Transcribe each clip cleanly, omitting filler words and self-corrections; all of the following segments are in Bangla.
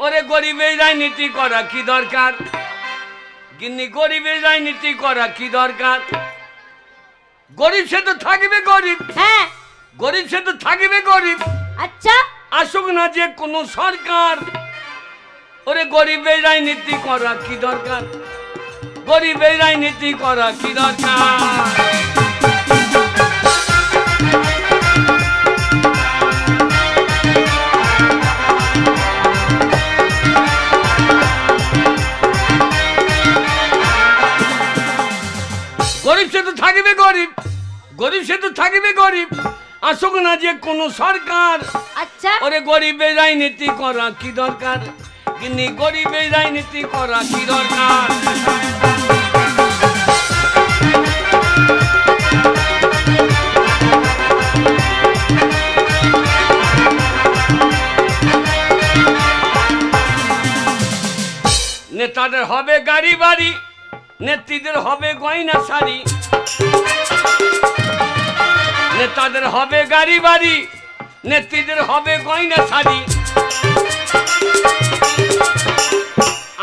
ওরে গরিবের রাজনীতি করা কি দরকার? গিন্নি গরিবের রাজনীতি করা কি দরকার? গরিব সে তো থাকবে গরিব। হ্যাঁ গরিব সে তো থাকবে গরিব। আচ্ছা আসুক না যে কোনো সরকার, ওরে গরিবের রাজনীতি করা কি দরকার? গরিবের রাজনীতি করা কি দরকার? গরিব সে তো থাকবে গরিব। গরিব সে তো থাকবে গরিব। আসুক না যে কোনো সরকার। আচ্ছা ওরে গরিবের রাজনীতি করা কি দরকার? কিন্তু গরিবের রাজনীতি করা কি দরকার? নেতাদের হবে গাড়ি বাড়ি, নেত্রীদের হবে গয়না শাড়ি। নেতাদের হবে গাড়ি বাড়ি, নেত্রীদের হবে গয়না শাড়ি।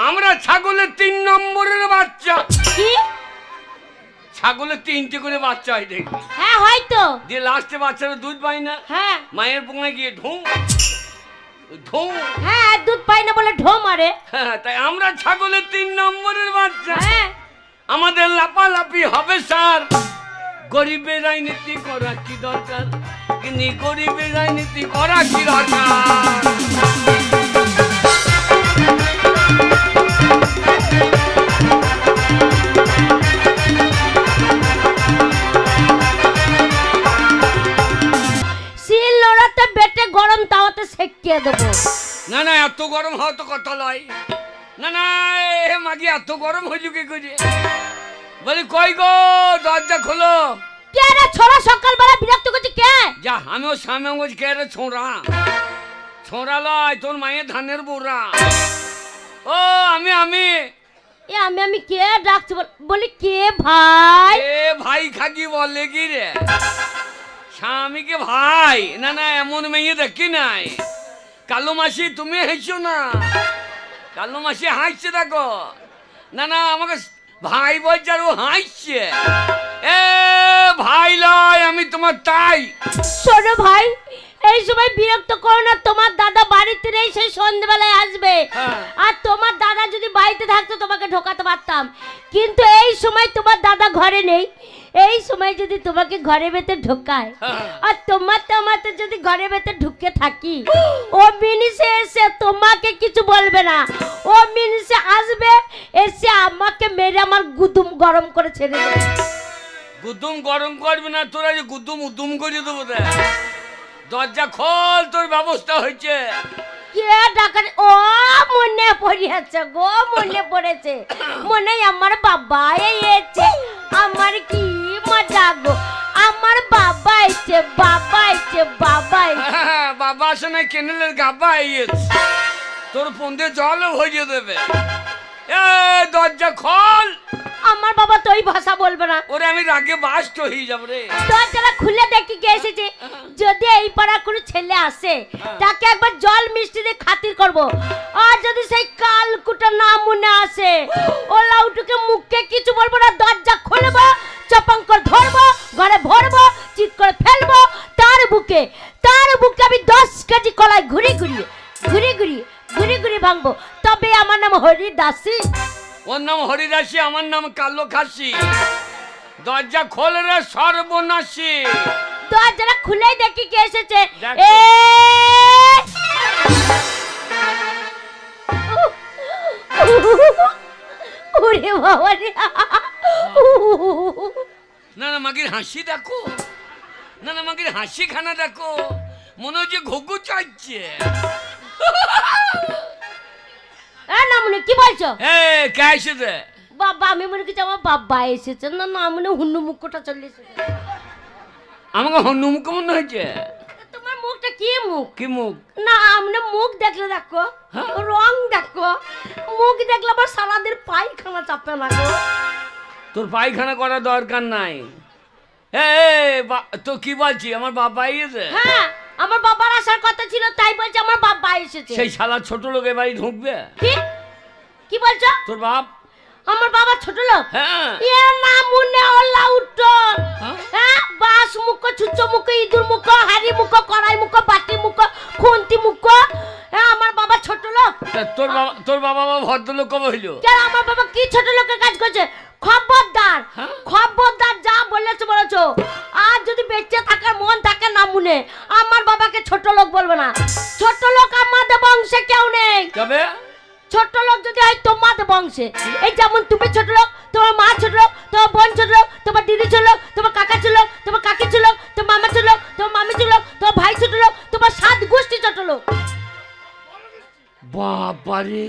আমরা ছাগলের 3 নম্বরের বাচ্চা। কি? ছাগলের 3টে করে বাচ্চা হয় দেখবি। হ্যাঁ হয়তো। দিয়ে লাস্টে বাচ্চারা দুধ পায় না। হ্যাঁ মায়ের পোঙায় গিয়ে ঢুঁ ঢুঁ। হ্যাঁ দুধ পায় না বলে ঢো মারে। হ্যাঁ তাই আমরা ছাগলের 3 নম্বরের বাচ্চা। হ্যাঁ আমাদের লাপালাপি হবে স্যার। গরিবের রাজনীতি করা কি দরকার? কিন্তু গরিবের রাজনীতি করা কি দরকার? শিল নোড়াতে বেটে গরম তাওয়াতে সেকিয়ে দেবো। না না এত গরম হওয়া তো কথা লয়। না না এ মাগি এত গরম হইল কি করে? বলি কই গো দরজা খোলো। কে রে ছোড়া সকালবেলা বিরক্ত করছিস কে? যা আমিও সামনে গেছি কে রে ছোঁড়া। ছোঁড়া লয় তোর মায়ের ধানের বোরা। ও আমি এ আমি কে ডাকছি বলি কে ভাই? এ ভাই খাকি বলে কি রে? স্বামীকে ভাই? না না এমন মেয়ে দেখি নাই। কালো মাসি তুমি হাসছো না। কালো মাসি হাসছে দেখো। না না আমাকে ভাই বলছে আর ও হাসছে। এ ভাই লয় আমি তোমার তাই। শোনো ভাই এই সময় বিরক্ত করো না। তোমার দাদা বাড়িতে নেই, সেই সন্ধ্যাবেলায় আসবে। আর তোমার দাদা যদি বাড়িতে থাকতো তোমাকে ঢোকাতে পারতাম, কিন্তু এই সময় তোমার দাদা ঘরে নেই। এই সময় যদি তোমাকে ঘরে ভেতর ঢোকায় আর তোমাতে যদি ঘরে ভেতর ঢুকে থাকি, ও মিনিসে এসে তোমাকে কিছু বলবে না। ও মিনিসে আসবে, এসে আমাকে মেরে আমার গুদুম গরম করে ছেড়ে দেবে। গুদুম গরম করবে না, তোরা যে গুদুম উদুম করে দেবো। দরজা খোল, তোর ব্যবস্থা হয়েছে। কে ডাকা? ও মনে পড়েছে গো, মনে পড়েছে। মনে আমার বাবা এসেছে। আমার কি মজা গো, আমার বাবা এসেছে, বাবা এসেছে, বাবা এসেছে। বাবা আসে না, কেনেলের গাবা এসেছে। তোর পন্দে জল ভরিয়ে দেবে। এ দরজা খোল। আমার বাবা তো ওই ভাষা বলবে না। ওরে আমি রাগে বাস্ট হয়ে যাব রে। দরজাটা খুলে দেখি কে এসেছে। যদি এই পাড়ার কোনো ছেলে আসে তাকে একবার জল মিষ্টি দিয়ে খাতির করব। আর যদি সেই কালকুটা না মনে আসে, ও লাউটুকে মুখে কিছু বলবো না। দরজা খুলবো, চপাঙ্কর ধরবো, ঘরে ভরবো, চিৎ করে ফেলবো। তার বুকে আমি 10 কেজি কলাই ঘুরি ঘুরি ভাঙবো। তবে আমার নাম হরিদাসী। ওর নাম হরিদাসী, আমার নাম কালো খাসি। দরজা খোল রে সর্বনাশী। দরজাটা খুলেই দেখি কে এসেছে। ওরে বাবা রে। না না মাগির হাসি দেখো। না না মাগির হাসি খানা দেখো, মনে হচ্ছে ঘুঘু চাইছে। না মনে কি বলছো? কে এসেছে? বাবা আমি মনে করছি আমার বাবা এসেছে। না না মনে হুন্নু মুখটা চলে এসেছে। আমাকে হন্নু মুখ মনে হয়েছে। তোমার মুখটা কি মুখ? কি মুখ? না আমরা মুখ দেখলে দেখো, রং দেখো। মুখ দেখলে আবার সারাদিন পায়খানা চাপে না গো। তোর পায়খানা করার দরকার নাই। তো কি বলছি, আমার বাবা এসেছে। হ্যাঁ আমার বাবার আসার কথা ছিল, তাই বলছে আমার বাবা এসেছে। সেই শালা ছোট লোক এ বাড়ি ঢুকবে? কি কি বলছো? তোর বাপ? আমার বাবা ছোট লোক? হ্যাঁ। এ না মুনে ওলা উঠো। হ্যাঁ, বাস মুখ, ছুচ্চ মুখ, ইঁদুর মুখ, হাড়ি মুখ, কড়াই মুখ, বাটি মুখ, খুন্তি মুখ। হ্যাঁ, আমার বাবা ছোট লোক। তোর বাবা ভদ্রলোক কবে হইলো? কেন আমার বাবা কি ছোট লোকের কাজ করছে? খবরদার, খবরদার, যা বলেছো। আর যদি বেঁচে থাকার মন থাকে না মুনে, আমার বাবাকে ছোট লোক বলবে না। ছোট লোক আমাদের বংশে কেউ নেই। কবে? ছোট লোক যদি হয় তোমাদের বংশে। এই যেমন তুমি ছোট লোক, তোমার মা ছোট লোক, তোমার বোন ছোট লোক, তোমার দিদি ছোট লোক, তোমার কাকা ছোট লোক, তোমার কাকি ছোট লোক, তোমার মামা ছোট লোক, তোমার মামি ছোট লোক, তোমার ভাই ছোট লোক, তোমার 7 গোষ্ঠী ছোট লোক। বাবারে,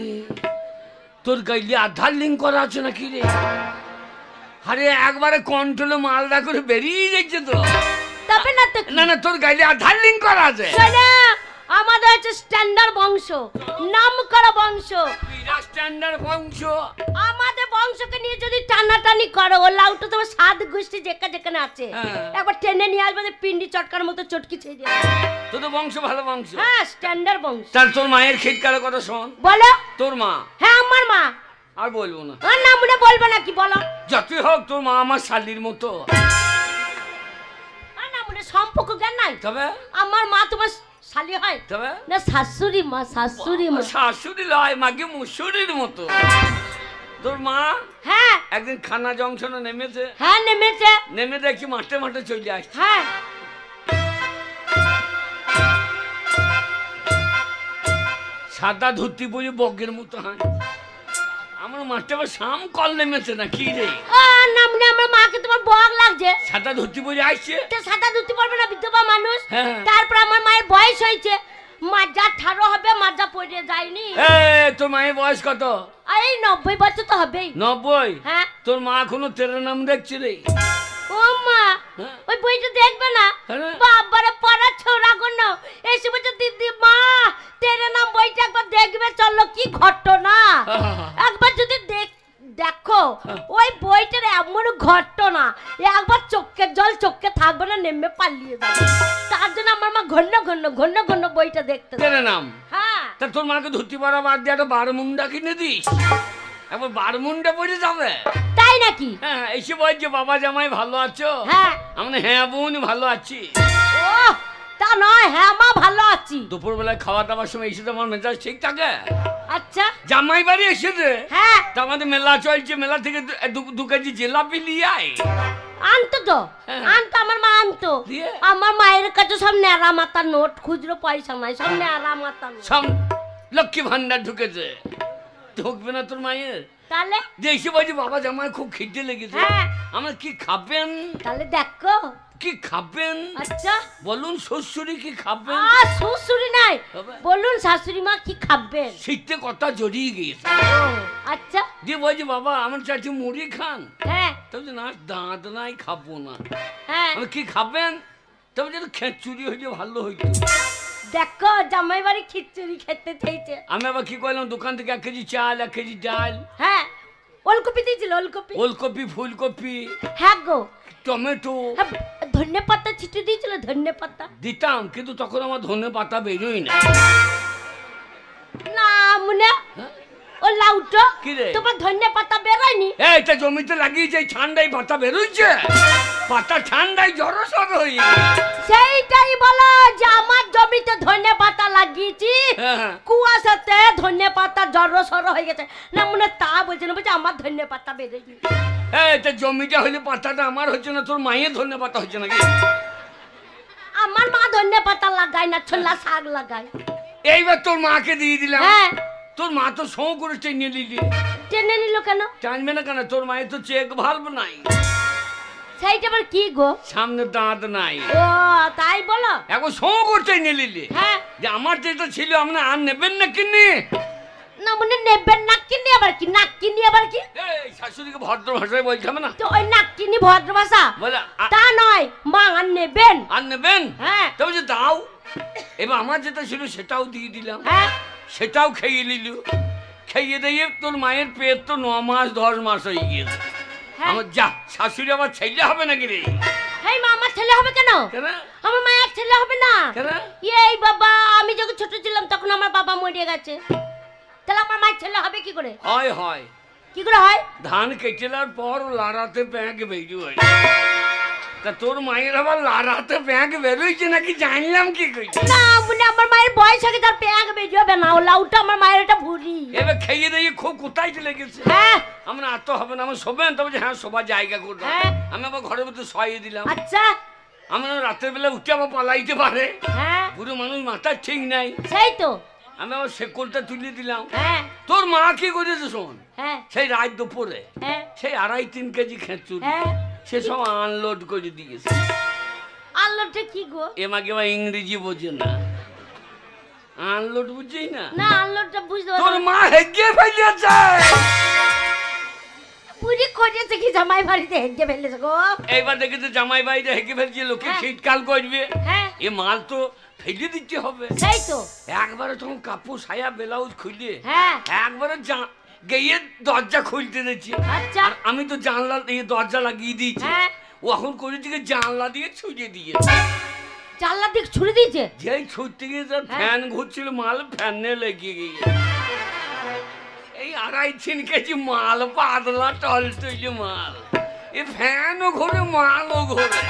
তোর গাইলে আধার লিঙ্ক করা আছে নাকি রে? আরে একবারে কন্ট্রোলে মালদা করে বেরিয়ে যাচ্ছে তো। তবে না তো না, তোর গাইলে আধার লিঙ্ক করা আছে। শোনা, আমাদের হচ্ছে স্ট্যান্ডার্ড বংশ, নাম করা বংশ, স্ট্যান্ডার্ড বংশ। আমাদের বংশকে নিয়ে যদি টানাটানি করো, ও লাউটা তোমার 7 গোষ্ঠী যেখানে আছে একবার টেনে নিয়ে আসবে, পিন্ডি চটকার মতো চটকি ছেড়ে দিয়ে। তোর তো বংশ ভালো বংশ। হ্যাঁ, স্ট্যান্ডার্ড বংশ। তার তোর মায়ের খিটকারের কথা শোন। বলো। তোর মা? হ্যাঁ, আমার মা। আর বলবো না। আর না মনে বলবে না কি বলো? যতই হোক তোর মা আমার শালির মতো। আর না মনে সম্পর্ক জ্ঞান নাই। তবে আমার মা তোমার শালি হয়? তবে না, শাশুড়ি মা, শাশুড়ি মা। শাশুড়ি লয়, মাকে মুসুরির মতো। তোর মা? হ্যাঁ। একদিন খানা জংশনে নেমেছে। হ্যাঁ, নেমেছে। নেমে দেখি মাঠে মাঠে চলে আসছে। হ্যাঁ। সাদা ধুতি পরে বগের মতো হয়। আমার মাঠে আবার শাম কল নেমেছে না কি রে? না মনে আমার মাকে তোমার বগ লাগছে। সাদা ধুতি পরে আসছে। সাদা ধুতি পরবে না, বিধবা মানুষ। হ্যাঁ। তারপর আমার মায়ের বয়স হয়েছে, মাজা 18 হবে, মাজা পড়ে যায়নি। তোর মায়ের বয়স কত? এই 90 বছর তো হবেই। 90? হ্যাঁ। তোর মা এখনো তেরে নাম দেখছে রে। ও মা, ওই বইটা দেখবে না? বাবারে পড়া ছোড়া গুলো এসে বলছে দিদি মা তেরে নাম বইটা একবার দেখবে, চলো কি ঘটনা। একবার যদি দেখো ওই বইটার এমন ঘটনা, একবার চোখের জল চোখে থাকবে না, নেমে পালিয়ে যাবে। তার জন্য আমার মা ঘন ঘন বইটা দেখতে। তেরে নাম? হ্যাঁ। তা তোর মাকে ধুতি পরা বাদ দিয়ে একটা বারমুন্ডা কিনে দিস, একবার বারমুন্ডা পরে যাবে। তাই নাকি? হ্যাঁ, এসে বলছে বাবা জামাই ভালো আছো? হ্যাঁ। আমরা হ্যাঁ বোন ভালো আছি। ও তা নয়, হ্যাঁ মা ভালো আছি। দুপুর বেলায় খাওয়া দাওয়ার সময় এসে তো আমার মেজাজ ঠিক থাকে। আচ্ছা। জামাই বাড়ি এসেছে। হ্যাঁ। তা আমাদের মেলা চলছে, মেলা থেকে 2 কেজি জিলাপি নিয়ে আয়। আনতো তো, আনতো আমার মা আনতো। আমার মায়ের কাছে সব ন্যাড়া মাথা নোট, খুচরো পয়সা নাই, সব ন্যাড়া মাথা নোট। সব লক্ষ্মী ভান্ডার ঢুকেছে। ঢুকবে না তোর মায়ের? তাহলে যে এসে বলছি বাবা জামাই খুব খিদে লেগেছে, আমরা কি খাবেন? তাহলে দেখো কি খাবেন? আচ্ছা বলুন শ্বশুরি কি খাবেন? শ্বশুরি নাই, বলুন শাশুড়ি মা কি খাবেন। শীতে কথা জড়িয়ে গিয়েছে। আচ্ছা। যে বলছি বাবা আমার চাচি মুড়ি খান। হ্যাঁ। তবে না দাঁত নাই, খাবো না। হ্যাঁ। কি খাবেন? তবে যেন খেচুড়ি হইলে ভালো হইতো। দেখো জামাই বাড়ি খিচুড়ি খেতে চাইছে। আমি আবার কি করলাম, দোকান থেকে 1 কেজি চাল, 1 কেজি ডাল। হ্যাঁ, ওলকপি দিয়েছিল, ওলকপি, ওলকপি, ফুলকপি। হ্যাঁ গো, টমেটো, ধনে পাতা ছিটে দিয়েছিল, ধনে পাতা দিতাম, কিন্তু তখন আমার ধনে পাতা বেরোই না। না মনে ও লাউটো কি রে? তোমার ধনে পাতা বেরোয়নি? এইটা জমিতে লাগিয়েছে, ঠান্ডায় পাতা বেরোইছে, পাতা ঠান্ডায় জড়ো সড়ো হয়ে। সেইটাই বলো যে আমার জমিতে ধনে পাতা লাগিয়েছি, কুয়াশাতে ধনে পাতা জড়ো সড়ো হয়ে গেছে। না মনে তা বলছে না, বলছে আমার ধনে পাতা বেরোয়নি। এইটা জমিটা হলে পাতাটা আমার হচ্ছে না, তোর মায়ের ধনে পাতা হচ্ছে নাকি? আমার মা ধনে পাতা লাগায় না, ছোলা শাক লাগায়। এইবার তোর মাকে দিয়ে দিলাম। হ্যাঁ। তোর মা তো সৌ করে টেনে নিলি। টেনে নিল কেন? টানবে না কেন? তোর মায়ের তো চেক ভাল্ব নাই। সেইটা আবার কি গো? সামনে দাঁত নাই। ও তাই বলো? এখন সৌ করে টেনে নিলি। হ্যাঁ। যে আমার যেটা ছিল আপনি আর নেবেন না কিনে? না মনে নেবেন না কিনে আবার কি? নাক কিনি আবার কি? এই শাশুড়িকে ভদ্র ভাষায় বলতে হবে না তো। ওই নাক কিনি ভদ্র ভাষা বলে তা নয়, মা আর নেবেন। আর নেবেন? হ্যাঁ। তবে যে দাও, এবার আমার যেটা ছিল সেটাও দিয়ে দিলাম। হ্যাঁ। সেটাও খেয়ে নিল। খেয়ে দিয়ে তোর মায়ের পেট তো 9 মাস 10 মাস হয়ে গিয়েছে। আমার যা শাশুড়ি আবার ছেলে হবে নাকি রে? এই মা আমার ছেলে হবে কেন? কেন? আমার মায়ের ছেলে হবে না কেন? এই বাবা, আমি যখন ছোট ছিলাম তখন আমার বাবা মরে গেছে, তাহলে আমার মায়ের ছেলে হবে কি করে? হয় হয়। কি করে হয়? ধান কেটেলার পর লাড়াতে প্যাঁক বেরিয়ে তা তোর মায়ের আবার লাড়াতে প্যাঁক বেরোইছে নাকি জানলাম কি কইছে? না মনে আমার মায়ের বয়স আগে তার প্যাঁক বেরিয়ে না, ও লাউটা আমার মায়ের এটা ভুরি। এবার খেয়ে দিয়ে খুব কোথায় চলে গেছে। হ্যাঁ আমরা আর তো হবে না, আমার শোবেন তবে হ্যাঁ সবার জায়গা করবো। হ্যাঁ। আমি আবার ঘরের মধ্যে শোয়াইয়ে দিলাম। আচ্ছা আমরা রাতের বেলা উঠে আবার পালাইতে পারে, হ্যাঁ পুরো মানুষ মাথার ঠিক নাই। সেই তো। আমি আবার শেকলটা তুলে দিলাম। হ্যাঁ তোর মা কি করেছে শোন, হ্যাঁ সেই রাত দুপুরে হ্যাঁ সেই 2.5-3 কেজি খেঁচুর হ্যাঁ। সে সব আনলোড করে দিয়েছে। আল্লাহটা কি গো? এমাকে বা ইংরেজি বোঝে না, আনলোড বুঝেই না। না আল্লাহটা বুঝতে তোর পারছি। মা হেগে ফেলেছে। পুরি করেছে কি জামাই বাড়িতে হেগে ফেলেছে গো? এইবার দেখে তো জামাই বাইরে হেগে ফেলছে, লোকে হ্যাঁ। শীতকাল করবে, হ্যাঁ এ মাল তো ফেলে দিতে হবে। সেই তো। একবারে তখন কাপড় সায়া ব্লাউজ খুলে হ্যাঁ একবারে গিয়ে দরজা খুলতে দিচ্ছি। আচ্ছা আর আমি তো জানলা দিয়ে দরজা লাগিয়ে দিয়েছি। হ্যাঁ। ও এখন করেছে কি জানলা দিয়ে ছুঁড়ে দিয়ে, জানলা দিক ছুড়ে দিয়েছে। যেই ছুটতে গিয়ে তার হ্যাঁ। ফ্যান ঘুরছিল, মাল ফ্যানে লেগে গিয়ে এই 2.5-3 কেজি মাল পাতলা টল তৈরি মাল, এ ফ্যানও ঘোরে মালও ঘোরে,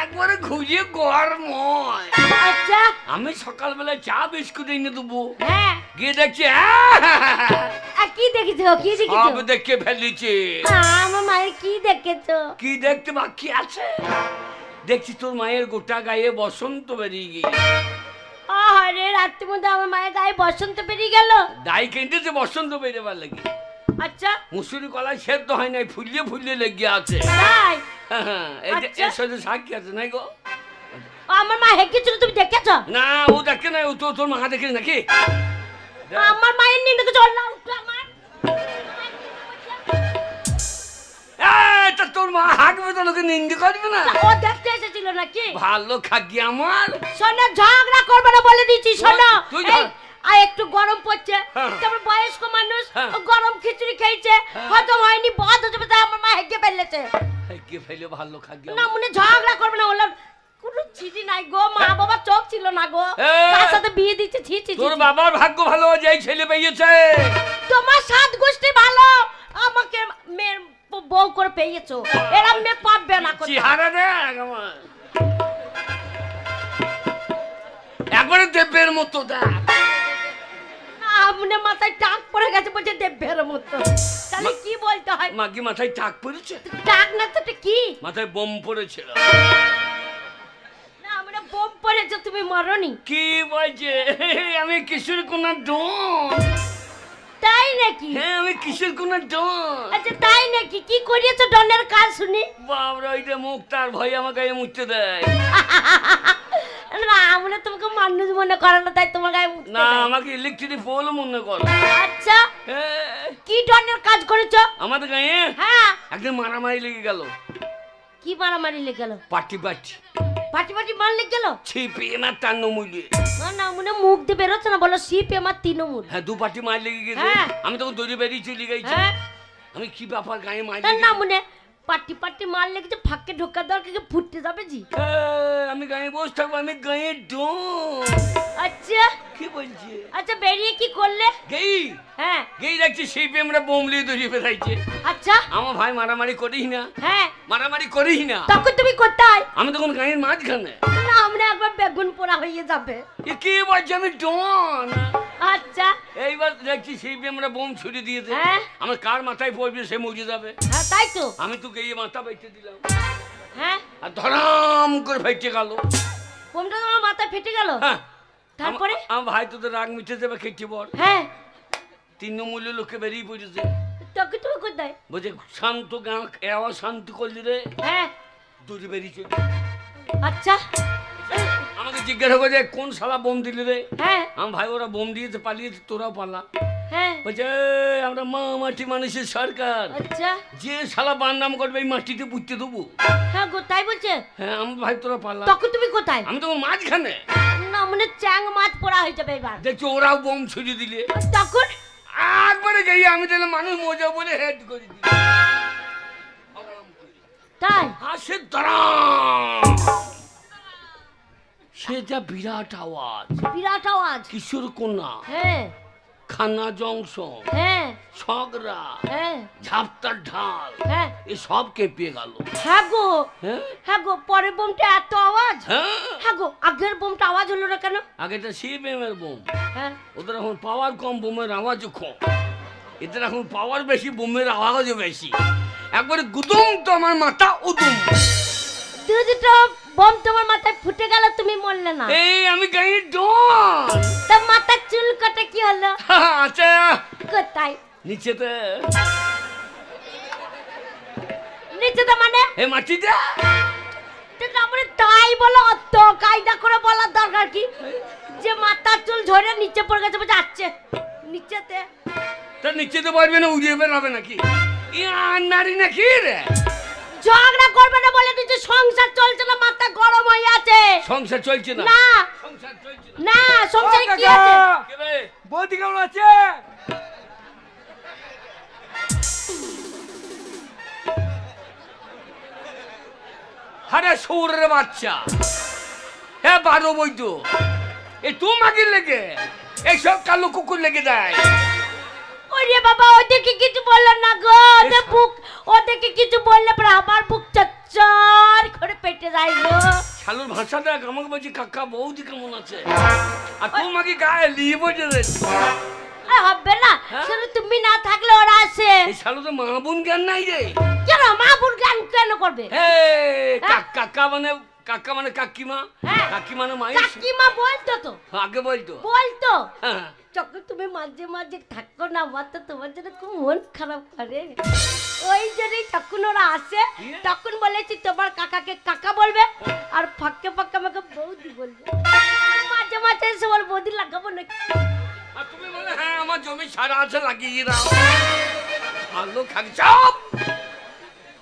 একবারে ঘুরিয়ে গরম হয়। আচ্ছা আমি সকালবেলা চা বিস্কুট এনে দেবো, হ্যাঁ। গিয়ে দেখছি আর কি দেখেছো? কি দেখেছো? সব দেখে ফেলেছে। আমার মায়ের কি দেখেছো? কি দেখতে বাকি আছে? দেখছি তোর মায়ের গোটা গায়ে বসন্ত বেরিয়ে গিয়ে, আরে রাত্রির মধ্যে আমার মায়ের গায়ে বসন্ত বেরিয়ে গেল। ডাই কেটেছে বসন্ত বেরোবার লাগে। আচ্ছা মুসুরি কলাই সেদ্ধ হয় নাই, ফুলিয়ে ফুলিয়ে লেগে আছে। তাই? এই যে আচ্ছা। এর সাথে সাক্ষী আছে নাই গো? আমার মা হেঁকেছিল, তুমি দেখেছো? না ও দেখে নাই, ও তো তোর মা দেখে নাকি? আমার মায়ের নিন্দে চল না উঠো আমার। তা তোর মা হাঁকবে তো, লোকে নিন্দি করবে না? ও দেখতে এসেছিল নাকি? ভালো খাকি আমার। শোনো ঝগড়া করবে না বলে দিচ্ছি। শোনো তুই এই, আর একটু গরম পড়ছে, হ্যাঁ। তারপর বয়স্ক মানুষ হ্যাঁ। ও গরম খিচুড়ি খেয়েছে, হ্যাঁ। হজম হয়নি, বদ হয়ে যাবে, তাই আমার মা হেগে ফেলেছে। কে ফেলে ভালো খাকি না মনে ঝগড়া করবে না, ওলা কোনো চিঠি নাই গো, মা বাবা চোখ ছিল না গো, এই। তার সাথে বিয়ে দিচ্ছে। ছি ছি ছি, তোর ছি। বাবার ভাগ্য ভালো যে এই ছেলে পেয়েছে। তোমার সাত গোষ্ঠী ভালো, আমাকে মেয়ের বউ করে পেয়েছো, এরা মেয়ে পাবে না কোথাও। চেহারা দেখ আমার, একবারে দেবের মতো দেখ। আমনে মাথায় টাক পড়ে গেছে, বলছে দেবের মতো, তাহলে কি বলতে হয়? মাগি মাথায় টাক পড়েছে? টাক না তো এটা কি? মাথায় বোম পড়েছিল। না আমরা বোম পড়েছে, তুমি মরনি। কি বলছে? আমি কিশোর কোনা ডন। তাই নাকি? হ্যাঁ আমি কিশোর কোনা ডন। আচ্ছা তাই নাকি? কি করিয়েছো ডনের কাজ শুনি? বাবরা ওইটা মুখ তার ভয় আমাকে গায়ে মুছতে দেয় না আমরা তোমাকে মানুষ মনে করে না, তাই তোমার গায়ে মুছতে না, দেয়। আমাকে ইলেকট্রিক পোল মনে কর। আচ্ছা হ্যাঁ, কি ডনের কাজ করেছো? আমাদের গায়ে হ্যাঁ একদম মারামারি লেগে গেল। কি মারামারি লেগে গেল? পাটি পাটি পাটি পাটি মার লেগে গেল? ছিপে না তার নমূল্যে। না না মনে মুখ দিয়ে বেরোচ্ছে না, বলো শিপ আমার তৃণমূল। হ্যাঁ 2 পাটি মার লেগে গেছে। হ্যাঁ। আমি তখন দড়ি বেরিয়ে চলে গেছি। হ্যাঁ আমি কি ব্যাপার গায়ে মার না মনে পাটি পাটি মার লেগেছে, ফাঁকে ঢোকা দেওয়ার কি ফুটতে যাবে জি? আমি গায়ে বসে থাকবো, আমি গায়ে ডন। আচ্ছা কি বলছি? আচ্ছা বেরিয়ে কি করলে? গেই হ্যাঁ গেই দেখছি সেই আমরা বোমলি দড়ি বেরাইছে। আচ্ছা আমার ভাই মারামারি করিস না, হ্যাঁ মারামারি করিস না। তখন তুমি কোথায়? আমি তখন গায়ের মাঝখানে। না আমরা একবার বেগুন পোড়া হয়ে যাবে। এ কি বলছে? আমি ডন। আচ্ছা এইবার দেখছি সেই আমরা বোম ছুড়ে দিয়েছে। হ্যাঁ। আমার কার মাথায় পড়বে সে মরে যাবে। হ্যাঁ তাই তো। আমি তো গিয়ে মাথা বেঁচে দিলাম, হ্যাঁ আর ধরাম করে ফেটে গেল। বোমটা তোমার মাথায় ফেটে গেল? হ্যাঁ তারপরে? আমার ভাই তো রাগ মিটে যাবে, খেটে বল। হ্যাঁ 3 মূল্য লোকে বেরিয়ে পড়েছে। তখন তুমি কোথায়? বলছে শান্ত গাঁ এওয়া শান্ত করলি রে, হ্যাঁ দড়ি বেরিয়ে চলে। আচ্ছা আমাকে জিজ্ঞাসা করে কোন শালা বোম দিলি রে? হ্যাঁ আমার ভাই ওরা বোম দিয়েছে পালিয়েছে, তোরাও পালা। হ্যাঁ বলছে আমরা মা মাটি মানুষের সরকার, আচ্ছা যে শালা বান্নাম করবে এই মাটিতে পুঁততে দেবো। হ্যাঁ গো তাই বলছে? হ্যাঁ আমার ভাই তোরা পালা। তখন তুমি কোথায়? আমি তখন মাঝখানে। না মনে চ্যাং মাছ পোড়া হয়ে যাবে এবার। দেখছি ওরাও বোম ছুড়ে দিলে। তখন একবারে গিয়ে আমি তাহলে মানুষ মজা বলে হেড করে দিই। তাই আসে দাঁড়ান, সে যা বিরাট আওয়াজ, বিরাট আওয়াজ। কিশোর কোনা, হ্যাঁ খানা জংশন, হ্যাঁ ছগরা, হ্যাঁ ঝাপটার ঢাল, হ্যাঁ এ সব কেঁপিয়ে গেল। হ্যাঁ গো, হ্যাঁ হ্যাঁ গো, পরের বোমটা এত আওয়াজ। হ্যাঁ, হ্যাঁ গো, আগের বোমটা আওয়াজ হলো না কেন? আগেটা সিপিএমের বোম, হ্যাঁ ওদের এখন পাওয়ার কম, বোমের আওয়াজও কম। এদের এখন পাওয়ার বেশি, বোমের আওয়াজও বেশি। একবারে গুদুম তো আমার মাথা উদুম। দুটো বোম তোমার মাথায় ফুটে গেল, তুমি মরলে না। এই আমি গাই ডন। তা মাথার চুল কাটা কি হলো? আচ্ছা কোথায়? নিচেতে, নিচেতে মানে? এ মাটিটা। তারপরে তাই বলো, অত কায়দা করে বলার দরকার কি যে মাথার চুল ঝরে নিচে পড়ে গেছে? যাচ্ছে নিচেতে, তা নিচেতে পারবে না, উড়িয়ে বেরোবে নাকি? নারী নাকি রে? ঝগড়া করবে না বলে দিচ্ছে, সংসার চলছে না, মাথা গরম হয়ে আছে। সংসার চলছে না? না সংসার চলছে না। না, সংসারে কি আছে? কে রে? বৌদি কেমন আছে? আরে সৌরের বাচ্চা, হ্যাঁ 12 বৈদ্য, এ তোমাকে লেগে এইসব কালো কুকুর লেগে দেয়। ওরে বাবা, ওদেরকে কিছু বললো না গো, ওদের বুক, ওদেরকে কিছু বললে পরে আমার বুক চচ্চর করে পেটে যায় গো। শালুর ভাষা দেখ, আমাকে বলছি কাকা বৌদি কেমন আছে, আর তোমাকে গায়ে লিয়ে বসে হবে না, হ্যাঁ? শুধু তুমি না থাকলে ওরা আসে। এই শালু তো মা বোন জ্ঞান নাই রে। কেন মা বোন গান কেন করবে? কাকা মানে, কাকা মানে কাকিমা, হ্যাঁ। কাকি মানে মায়ের। কাকিমা বলতো তো, আগে বলতো। বলতো হ্যাঁ। যখন তুমি মাঝে মাঝে থাকো না, আমার তো তোমার জন্য খুব মন খারাপ করে। ওই জন্যই যখন ওরা আসে তখন বলেছি তোমার কাকাকে কাকা বলবে, আর ফাঁকে ফাঁকে আমাকে বৌদি বলবে। মাঝে মাঝে এসে বল বৌদি লাগাবো নাকি? আর তুমি বলে হ্যাঁ আমার জমি সারা আছে লাগিয়ে দাও। ভালো খাকি চাপ,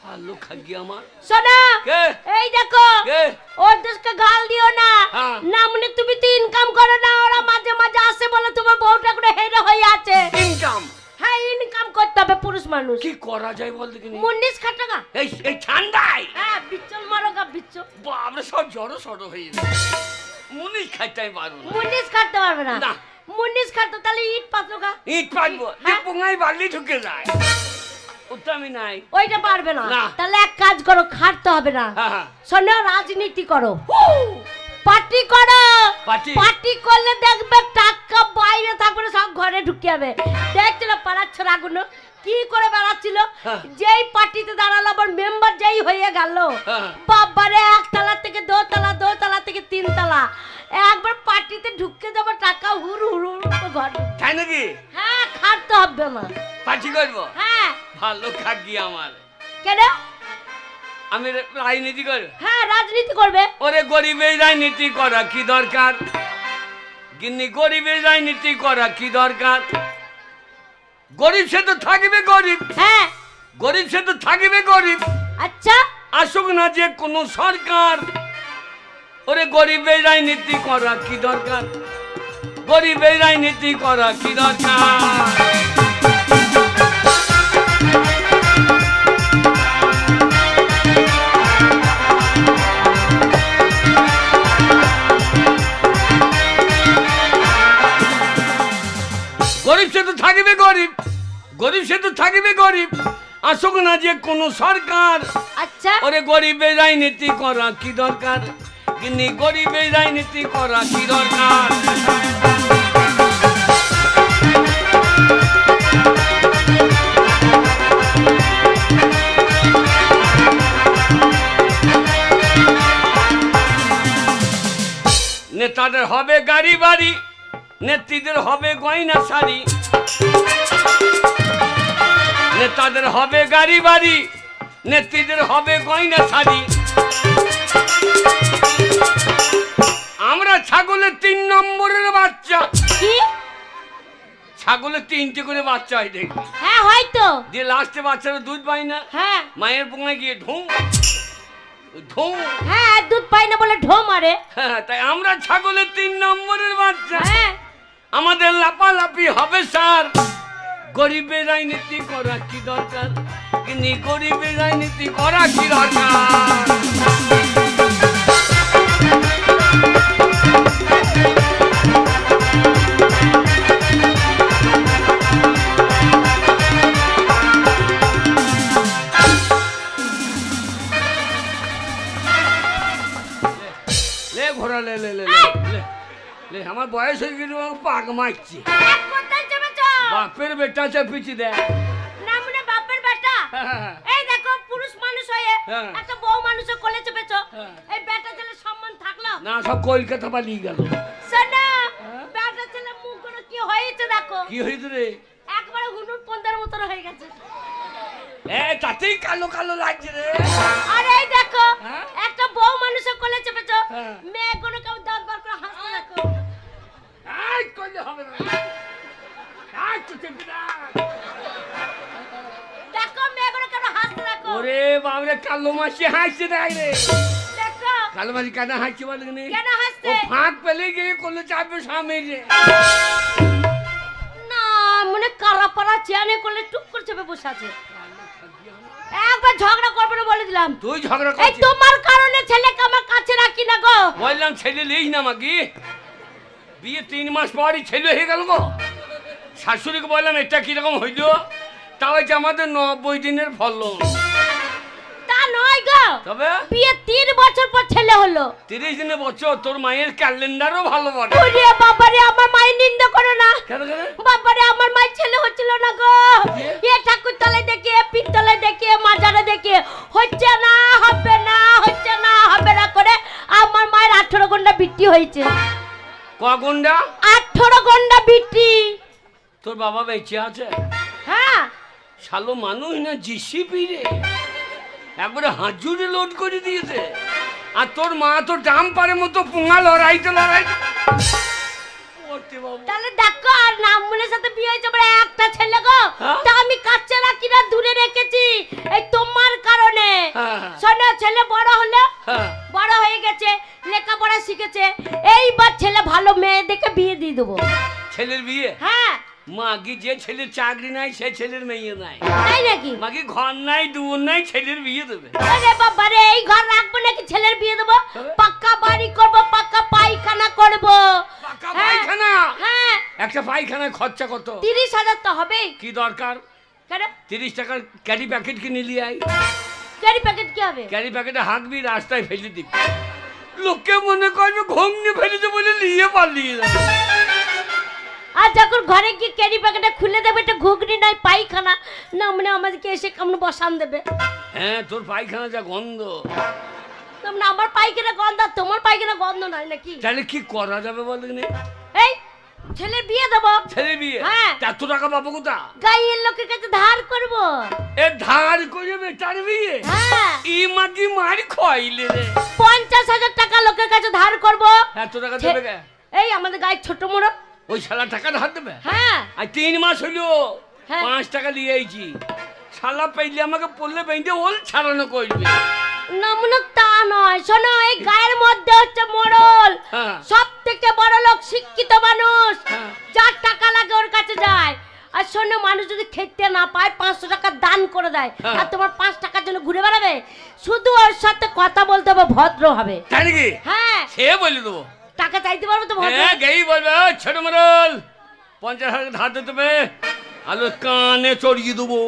ভালো খাকি আমার। শোনা, কে? এই দেখো, কে? ওর দেশকে গাল দিও না। হ্যাঁ। না মানে তুমি তো ইনকাম করো না, ওরা মাঝে মাঝে আসে বলে তোমার বউটা করে হেরে হয়ে আছে। ইনকাম? হ্যাঁ, ইনকাম করতে হবে, পুরুষ মানুষ। কি করা যায় বল দেখিনি? মুন্নিস খাটা গা। এই ঠান্ডায় হ্যাঁ, বিচল মারো গা, বিচল। আমরা সব জড়ো সড়ো হয়ে যাবে। মুনিশ খাইতে পারবো না। মুন্নিস খাটতে পারবে না? না। মুন্নিস খাটতে তাহলে ইট পাতলো গা। ইট পারবো, হ্যাঁ। পোঙাই বালি ঢুকে যায়, ওটা আমি নাই। ওইটা পারবে না। না। তাহলে এক কাজ করো, খাটতে হবে না। হ্যাঁ, হ্যাঁ। শোনো, রাজনীতি করো, পার্টি করো। পার্টি? পার্টি করলে দেখবে টাকা বাইরে থাকবে না, সব ঘরে ঢুকে যাবে। দেখছিল পাড়ার ছোড়াগুলো কি করে বেড়াচ্ছিল, হ্যাঁ। যেই পার্টিতে দাঁড়ালো আবার মেম্বার যেই হয়ে গেল, হ্যাঁ। বাবারে একতলা থেকে দোতলা, দোতলা থেকে তিনতলা, একবার পার্টিতে ঢুকে যাবে, টাকা হুড় হুড় হুড় করে ঘর ঢুকবে। তাই নাকি? হ্যাঁ, খাটতে হবে না। পার্টি করবো? হ্যাঁ। ভালো খাকি আমার। কেন? আমি রাজনীতি করবো? হ্যাঁ, রাজনীতি করবে। ওরে গরিবের রাজনীতি করা কি দরকার? গিন্নি গরিবের রাজনীতি করা কি দরকার? গরিব সে তো থাকবে গরিব, হ্যাঁ। গরিব সে তো থাকবে গরিব। আচ্ছা, আসুক না যে কোনো সরকার, ওরে গরিবের রাজনীতি করা কি দরকার? গরিবের রাজনীতি করা কি দরকার? গরিব সে তো থাকবে গরিব, গরিব সে তো থাকবে গরিব। আসুক না যে কোনো সরকার, আচ্ছা। ওরে গরিবের রাজনীতি করা কি দরকার? কিন্তু গরিবের রাজনীতি করা কি দরকার? নেতাদের হবে গাড়ি বাড়ি, নেত্রীদের হবে গয়না শাড়ি। নেতাদের হবে গাড়ি বাড়ি, নেত্রীদের হবে গয়না শাড়ি। আমরা ছাগলের 3 নম্বরের বাচ্চা। কি? ছাগলের 3টে করে বাচ্চা হয় দেখবি, হ্যাঁ, হয়তো। যে লাস্টে বাচ্চারা দুধ পায় না, হ্যাঁ মায়ের পোঙায় গিয়ে ঢুঁ ঢুঁ। হ্যাঁ, দুধ পাই না বলে ঢো মারে। হ্যাঁ, তাই আমরা ছাগলের 3 নম্বরের বাচ্চা। হ্যাঁ। আমাদের লাপালাপি হবে স্যার, গরিবের রাজনীতি করা কি দরকার, কিন্তু গরিবের রাজনীতি করা কি দরকার। লে ঘোড়া লে লে লে লে লে, আমার বয়স হয়ে গেল, পাক মারছি। বাপের বেটা চাপিছি দেখ, নামনে বাপের বেটা। এই দেখো পুরুষ মানুষ হয়ে একটা বউ মানুষও কোলে চেপেছো, এই বেটা ছেলে সম্মান থাকলো না, সব কলকাতা পালিয়ে গেল। শোনো, বেটা ছেলে মুখগুলো কি হয়েছে দেখো। কি হয়েছে রে? একবারে হুনুর পন্দার মতন হয়ে গেছে। এ তাতেই কালো কালো লাগছে রে। আরে এই দেখো, একটা বউ মানুষও কোলে চেপেছো, মেয়েগুলো কেমন দাঁত বার করে হাসতে দেখো। আই কইলে হবে না, আই তো চেপে না। দেখো মেয়েগুলো কেমন হাসতে দেখো। ওরে বাবরে, কালো মাসি হাসছে দেখ রে। দেখো কালো মাসি কেন হাসছে বল নি? কেন হাসছে? ও ফাঁক পেলে গিয়ে কোলে চাপবে স্বামী রে। না মনে কারা পাড়া চেয়ারে করলে টুক করে চেপে বসে আছে। একবার ঝগড়া করবে না বলে দিলাম। তুই ঝগড়া এই করছিস? তোমার কারণে ছেলেকে আমার কাছে রাখি না গো। বললাম ছেলে লেই না মাগি, বিয়ে 3 মাস পরই ছেলে হয়ে গেল গো। শাশুড়িকে বললাম এটা কিরকম হইল, তাও যে আমাদের 90 দিনের ফলন। তা নয় গো, তবে বিয়ে 3 বছর পর ছেলে হলো। 30 দিনের বছর, তোর মায়ের ক্যালেন্ডারও ভালো বলে। ওরে বাবারে, আমার মায়ের নিন্দা করো না। কেন কেন? বাবারে, আমার মায়ের ছেলে হচ্ছিল না গো। এ ঠাকুর তলায় দেখে, পিতলায় দেখে, মাজারে দেখে, হচ্ছে না হবে না, হচ্ছে না হবে না করে আমার মায়ের 18 ঘন্টা বিটি হয়েছে। ক গন্ডা? 18 ঘন্টা বিটি। তোর বাবা বেঁচে আছে? হ্যাঁ। শালো মানুষ না জিসিপি রে, একবারে হাজুরে লোড করে দিয়েছে। আর তোর মা তো ডাম্পারের মতো পুঙা লড়াইতে লড়াইতে। তাহলে দেখো, আর নামুনের সাথে বিয়ে হয়েছে আমার একটা ছেলে গো। তা আমি কাছে রাখি না, দূরে রেখেছি এই তোমার কারণে। শোনো, ছেলে বড় হলো, বড় হয়ে গেছে, লেখাপড়া শিখেছে, এইবার ছেলে ভালো মেয়ে দেখে বিয়ে দিয়ে দেবো। ছেলের বিয়ে? হ্যাঁ। মাগি যে ছেলের চাকরি নাই সে ছেলের মেয়ে নাই। তাই নাকি? মাগি ঘর নাই দুয়ার নাই, ছেলের বিয়ে দেবে। আরে বাবা রে, এই ঘর রাখবো নাকি ছেলের বিয়ে দেবো? পাক্কা বাড়ি করব, পাক্কা পায়খানা করব। পাক্কা পায়খানা? হ্যাঁ। একটা পায়খানায় খরচা কত? 30,000 তো হবে। কি দরকার? কেন? 30 টাকার ক্যারি প্যাকেট কিনে নিয়ে আই। ক্যারি প্যাকেট কি হবে? ক্যারি প্যাকেটে হাঁকবি, রাস্তায় ফেলে দিবি, লোকে মনে করবে ঘুমনি ফেলেছে বলে নিয়ে পালিয়ে যাবে। আর যখন ঘরে গিয়ে ক্যারি প্যাকেটটা খুলে দেবে, এটা ঘুগনি নয় পায়খানা, না মানে আমাদেরকে এসে কেমন বসান দেবে। হ্যাঁ, তোর পায়খানা যা গন্ধ। না আমার পায়খানা গন্ধ, তোমার পায়খানা গন্ধ নয় নাকি? তাহলে কি করা যাবে বল? এই ছেলের বিয়ে দেবো। ছেলে বিয়ে? হ্যাঁ। এত টাকা পাবো কোথা? গাইয়ের লোকের কাছে ধার করব। এ ধার করে বেটার বিয়ে? হ্যাঁ। ই মাগি মারি খাইলে রে। 50,000 টাকা লোকের কাছে ধার করব। এত টাকা দেবে কে? এই আমাদের গায়ের ছোট মোড়ক। ওই শালা টাকা ধার দেবে? হ্যাঁ। আর 3 মাস হইলো 5 টাকা নিয়ে আইছি। শালা পাইলে আমাকে পড়লে বেঁধে ওল ছাড়ানো করবে। না মনে তা নয়, শোনো, এই গায়ের মধ্যে হচ্ছে মোড়ল, সব থেকে বড় লোক, শিক্ষিত মানুষ, যার টাকা লাগে ওর কাছে যায়। আর শোনো, মানুষ যদি খেতে না পায় 500 টাকা দান করে দেয়, আর তোমার 5 টাকার জন্য ঘুরে বেড়াবে? শুধু ওর সাথে কথা বলতে হবে, ভদ্র হবে। তাই নাকি? হ্যাঁ। সে বলে দেবো। টাকা চাইতে পারবো তো ভদ্র? হ্যাঁ, গেই বলবে, ছোট মোড়ল 50,000 ধার দিতে হবে, আলো কানে চড়িয়ে দেবো।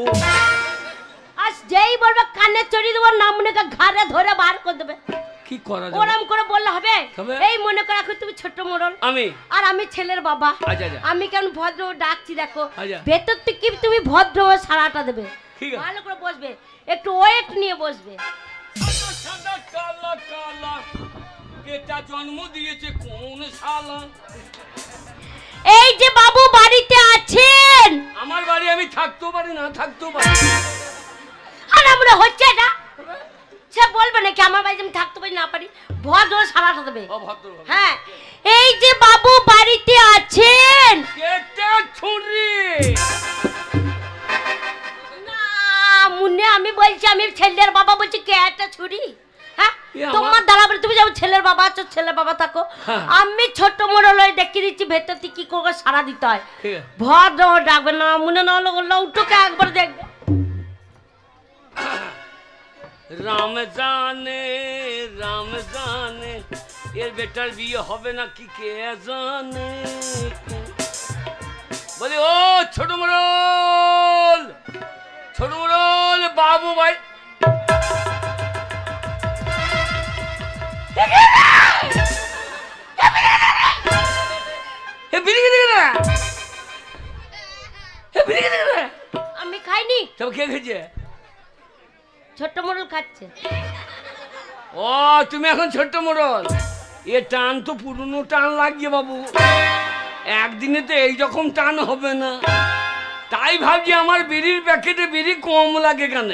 আর যেই বলবে কানে চড়িয়ে দেবো, না মনে করে ঘাড়ে ধরে বার করে দেবে। কি করা যাবে? ওরম করে বললে হবে? তবে? এই মনে করে রাখো, তুমি ছোট মোড়ল, আমি আর আমি ছেলের বাবা। আচ্ছা আচ্ছা। আমি কেমন ভদ্র ডাকছি দেখো, আচ্ছা। ভেতর থেকে তুমি ভদ্র সারাটা দেবে। ঠিক আছে। ভালো করে বসবে, একটু ওয়েট নিয়ে বসবে। সাদা কালা কালা কেটা জন্ম দিয়েছে কোন শালা? এই যে বাবু বাড়িতে আছেন? আমার বাড়ি আমি থাকতেও পারি না থাকতেও পারি। আর আমরা হচ্ছে এটা সে বলবে নাকি আমার বাড়িতে আমি থাকতে পারি না পারি? ভদ্র সারাটা দেবে। হ্যাঁ, এই যে বাবু বাড়িতে আছেন? কেটা ছুরি না মুন্নে, আমি বলছি, আমি ছেলের বাবা বলছি কে একটা ছুরি? হ্যাঁ, তোমার দাদা বাড়ি তুমি যেমন ছেলের বাবা আছো, ছেলের বাবা থাকো। আমি ছোট মোড়ল হয়ে দেখিয়ে দিচ্ছি ভেতর থেকে কি করে সারা দিতে হয়। ভদ্র ডাকবে না মনে না হলো উঠোকে একবার দেখবে। রাম জানে এর বেটার বিয়ে হবে না কি কে জানে। বলি ও ছোট মোড়ল বাবু ভাই, আমি খাইনি। সব কে খেয়েছে? ছোট মোড়ল খাচ্ছে। ও তুমি এখন ছোট্ট মোড়ল। এ টান তো পুরনো টান লাগছে বাবু, একদিনে তো এইরকম টান হবে না। তাই ভাবছি আমার বিড়ির প্যাকেটে বিড়ি কম লাগে কেন,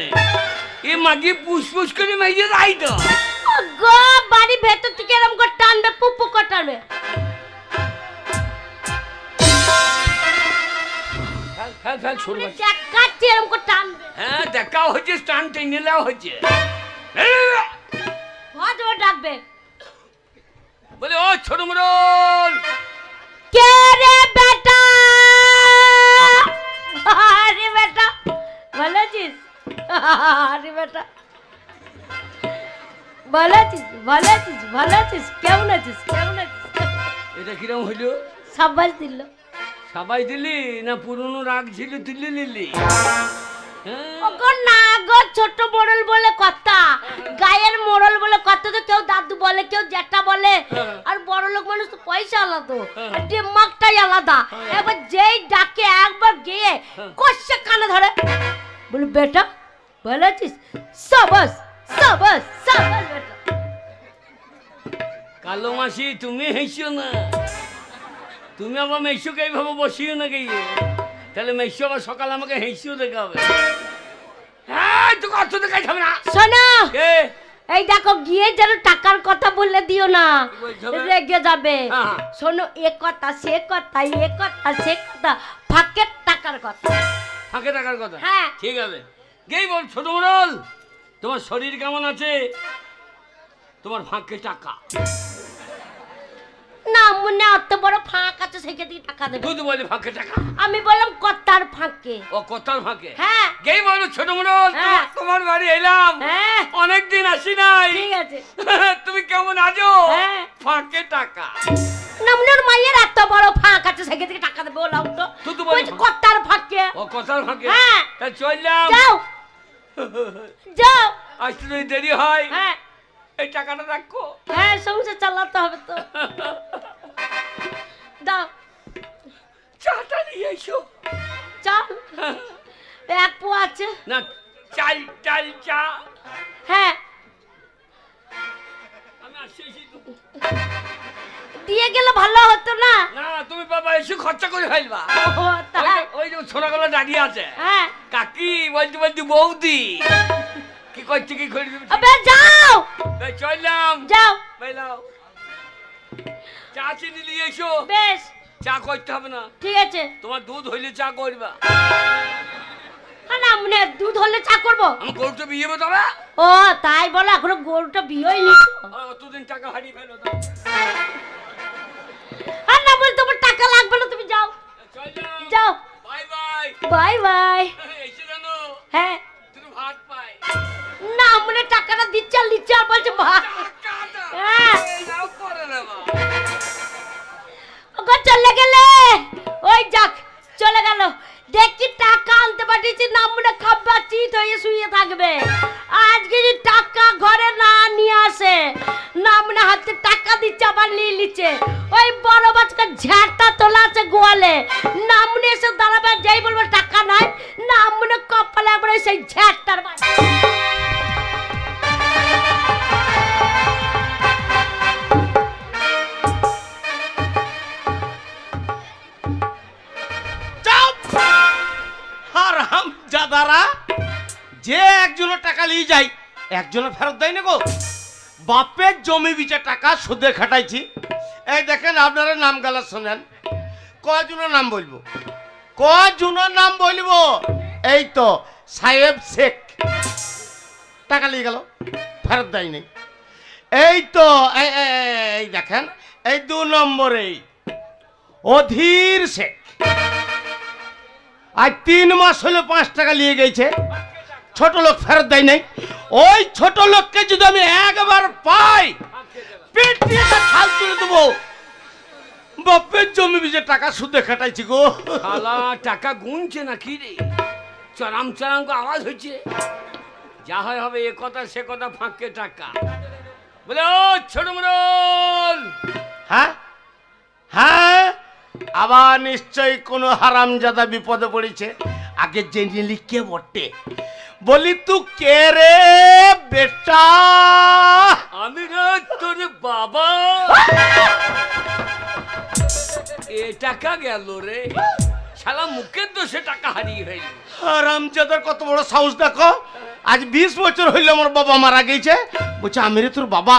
এ মাগি পুষ্পুস করে মেয়ে রাই তো গো বাড়ি ভেতর থেকে এরকম করে টানবে, পুপু করে টানবে। দেখাচ্ছি এরকম করে টানবে। হ্যাঁ দেখাও হচ্ছে, টান টেনে নেওয়া হচ্ছে। ভদ্র ডাকবে। বলে ও ছোট মোড়ল। কে রে বেটা? আরে বেটা ভালো আছিস? আরে বেটা ভালো আছিস? ভালো আছিস? ভালো আছিস? কেমন আছিস? কেমন আছিস? এটা কিরম হইলো? সাবাস দিল। সবাই দিলি না পুরনো রাগ ছিল তুলে নিলি? ওগো না গো, ছোট মোড়ল বলে কথা, গায়ের মোড়ল বলে কথা। তো কেউ দাদু বলে, কেউ জ্যাঠা বলে, আর বড় লোক মানুষ তো পয়সা আলাদা, আর দিমাগটাই আলাদা। এবার যেই ডাকে একবার গিয়ে কষে কানে ধরে, বলে বেটা ভালো আছিস? সাবাস সাবাস সাবাস বেটা। কালো মাসি তুমি হেসো না, তুমি আবার মেসোকে এইভাবে বসিও না গিয়ে, তাহলে মেসো আবার সকাল আমাকে হেসিও দেখাবে। হ্যাঁ তুই কত দেখাই যাবে না। শোনো কে? এই দেখো গিয়ে যেন টাকার কথা বললে দিও না, রেগে যাবে। হ্যাঁ। শোনো এ কথা সে কথা, এ কথা সে কথা, ফাঁকের টাকার কথা। ফাঁকে টাকার কথা? হ্যাঁ ঠিক আছে। গেই বল ছোট মোড়ল, তোমার শরীর কেমন আছে? তোমার ফাঁকে টাকা না মনে অত বড় ফাঁক আছে সেখান থেকে টাকা দেবে। তুই তো বলি ফাঁকে টাকা, আমি বললাম কথার ফাঁকে। ও কথার ফাঁকে? হ্যাঁ গেই বল ছোট মোড়ল, হ্যাঁ। তোমার বাড়ি এলাম, হ্যাঁ অনেকদিন আসি নাই, ঠিক আছে। তুমি কেমন আছো? হ্যাঁ। ফাঁকে টাকা। নামনের মায়ের এত বড় ফাঁক আছে সেখান থেকে টাকা দেবে। বললাম তো তুই তো বলি কথার ফাঁকে। ও কথার ফাঁকে? হ্যাঁ। তা চললাম। যাও যাও। আসতে যদি দেরি হয় হ্যাঁ এই টাকাটা রাখো। হ্যাঁ সংসার চালাতে হবে তো। দাও চাটা নিয়ে এসো। চাল এক পোয়া আছে না, চাল চাল চা। হ্যাঁ আমি আসছি তো। দিয়ে গেলে ভালো হতো না? না তুমি বাবা এসে খরচা করে ফেলবা। ও তাই? ওই যে ছোটগুলো দাঁড়িয়ে আছে, হ্যাঁ কাকি বলতে বলতে বৌদি কি করছে কি করে দিবি? আবে যাও চললাম। যাও বেলাও চা চিনি নিয়ে এসো। বেশ চা করতে হবে না, ঠিক আছে। তোমার দুধ হইলে চা করবা। না মানে দুধ হলে চা করবো? আমি গরুটা বিয়ে হবে তবে। ও তাই বলো, এখনো গরুটা বিয়ে হয়নি। অতদিন টাকা হারিয়ে ফেলো। আর না বলে তোমার টাকা লাগবে না, তুমি যাও যাও। Bye bye. Bye bye. এসে জানো হ্যাঁ তুমি ভাত পাই না মানে টাকাটা দিচ্ছে আর নিচ্ছে আর বলছে ভাত। হ্যাঁ নাও করে নেবা। ওগো চলে গেলে, ওই যাক চলে গেল। দেখি টাকা আনতে পাঠিয়েছি, না মনে খাবা চিত হয়ে শুয়ে থাকবে। আজকে যদি টাকা ঘরে না নিয়ে আসে, না মনে হাতে টাকা দিচ্ছে আবার নিয়ে নিচ্ছে। ওই বড় বাচ্চা ঝাঁটা তোলা আছে গোয়ালে, না মনে এসে দাঁড়াবে, যেই বলবো টাকা নাই, না মনে কপালে একবার সেই ঝাঁটার বাচ্চা। দাদারা যে একজনের টাকা নিয়ে যায় একজনের ফেরত দেয় না গো। বাপের জমি বিচার টাকা সুদে খাটাইছি। এই দেখেন আপনারা নাম গালা শোনেন, কয়জনের নাম বলবো? কয়জনের নাম বলবো? এই তো সাহেব শেখ টাকা নিয়ে গেল, ফেরত দেয় নাই। এই তো এই দেখেন, এই 2 নম্বরেই অধীর শেখ। আর 3 মাস হলো 5 টাকা নিয়ে গেছে, ছোট লোক ফেরত দেয় নাই। ওই ছোট লোককে যদি আমি একবার পাই, পেট দিয়ে খাল তুলে দেবো। বাপের জমি বিজে টাকা সুদে খাটাইছি গো। শালা টাকা গুনছে না কি রে? চরাম চরাম করে আওয়াজ হচ্ছে। যা হয় হবে, এ কথা সে কথা ফাঁকে টাকা বলে। ও ছোট মোড়ল, হ্যাঁ হ্যাঁ, আবার নিশ্চয়ই কোনো হারামজাদা বিপদে পড়েছে। আগে জেনে লিখে বটে, বলি তুই কে রে বেটা? আমি রে তোর বাবা। এ টাকা গেল রে, শালা মুখের দোষে টাকা হারিয়ে হইল। হারামজাদার কত বড় সাহস দেখো। আজ 20 বছর হইল আমার বাবা মারা গেছে, বলছে আমি রে তোর বাবা।